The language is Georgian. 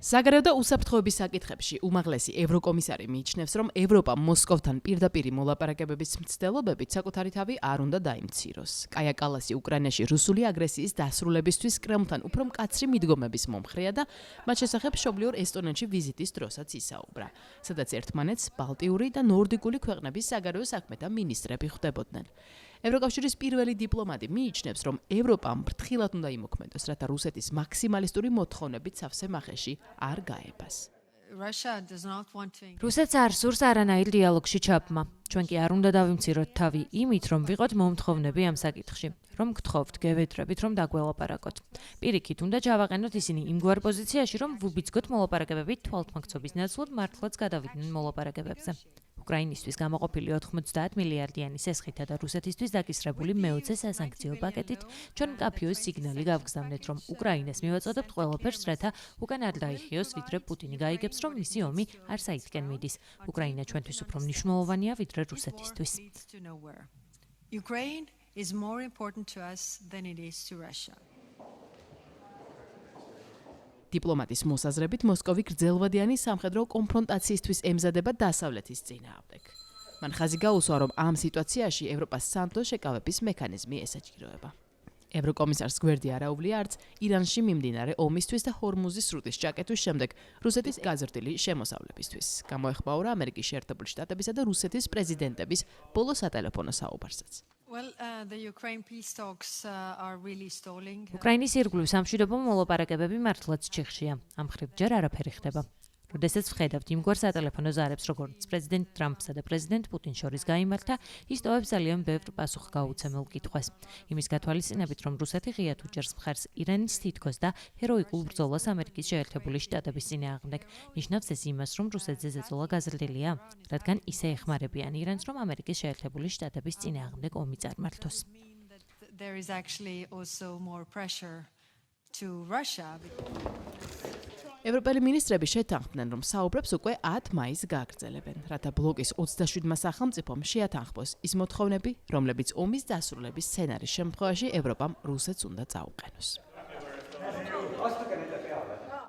საგარეო და უსაფრთხოების საკითხებში უმაღლესი ევროკომისარი მიიჩნევს, რომ ევროპამ მოსკოვთან პირდაპირი მოლაპარაკებების მცდელობებით საკუთარი თავი არ უნდა დაიმციროს. კაია კალასი უკრაინაში რუსული აგრესიის დასრულებისთვის კრემლთან უფრო მკაცრი მიდგომების მომხრეა და მათ შესახებ მშობლიურ ესტონეთში ვიზიტის დროსაც ისაუბრა, სადაც ერთმანეთს ბალტიური და ნორდიკული ქვეყნების საგარეო საქმეთა მინისტრები ხვდებოდნენ. ევროკავშირის პირველი დიპლომატი მიიჩნევს, რომ ევროპამ ფრთხილად უნდა იმოქმედოს, რათა რუსეთის მაქსიმალისტური მოთხოვნებით სავსე მახეში არ გაებას. რუსეთს არ სურს არანაირ დიალოგში ჩაბმა. ჩვენ კი არ უნდა დავიმციროთ თავი იმით, რომ ვიყოთ მომთხოვნები ამ საკითხში, რომ გთხოვთ, გევედრებით, რომ დაგველაპარაკოთ. პირიქით, უნდა ჩავაყენოთ ისინი იმგვარ პოზიციაში, რომ ვუბიძგოთ მოლაპარაკებებით თვალთმაქცობის ნაცვლად მართლაც გადავიდნენ მოლაპარაკებებზე. უკრაინისთვის გამოყოფილი 90 მილიარდიანი სესხითა და რუსეთისთვის დაკისრებული მე-20 სასანქციო პაკეტით ჩვენ მკაფიო სიგნალი გავგზავნეთ, რომ უკრაინას მივაწოდებთ ყველაფერს, რათა უკან არ დაიხიოს, ვიდრე პუტინი გაიგებს, რომ მისი ომი არ საითკენ მიდის. უკრაინა ჩვენთვის უფრო მნიშვნელოვანია, ვიდრე რუსეთისთვის. Ukraine is more important to us than it is to Russia. დიპლომატის მოსაზრებით მოსკოვი გრძელვადიანი სამხედრო კონფრონტაციისთვის ემზადება დასავლეთის წინააღმდეგ. მან ხაზი გაუსვა, რომ ამ სიტუაციაში ევროპას სამთო შეკავების მექანიზმი ესაჭიროება. ევროკომისარს გვერდი არაუვლია არც ირანში მიმდინარე ომისთვის და ჰორმუზის სრუტის ճაკეტვის შემდეგ რუსეთის გაზრდილი შემოსავლებისთვის. გამოეხმაურა ამერიკის შეერთებული შტატებისა და რუსეთის პრეზიდენტების ბოლო სატელეფონო საუბარსაც. უკრაინის ირგვლივ სამშვიდობო მოლაპარაკებები მართლაც ჩიხშია. ამ მხრივ ჯერ არაფერი ხდება. როდესაც ვხედავთ იმგვარ სატელეფონო ზარებს, როგორც პრეზიდენტ ტრამპსა და პრეზიდენტ პუტინს შორის გაიმართა, ის ტოვებს ძალიან ბევრ პასუხგაუცემელ კითხვას. იმის გათვალისწინებით, რომ რუსეთი ღიად უჭერს მხარს ირანის თითქოს და ჰეროიკულ ბრძოლას ამერიკის შეერთებული შტატების წინააღმდეგ, ნიშნავს ეს იმას, რომ რუსეთზე ზეწოლა გაზრდილია, რადგან ისე ეხმარებიან ირანს, რომ ამერიკის შეერთებული შტატების წინააღმდეგ ომი წარმართოს. ევროპელი მინისტრები შეთანხმდნენ, რომ საუბრებს უკვე 10 მაისს გააგრძელებენ, რათა ბლოკის 27 სახელმწიფომ შეათანხმოს ის მოთხოვნები, რომლებიც ომის დასრულების სცენარის შემთხვევაში ევროპამ რუსეთს უნდა წაუყენოს.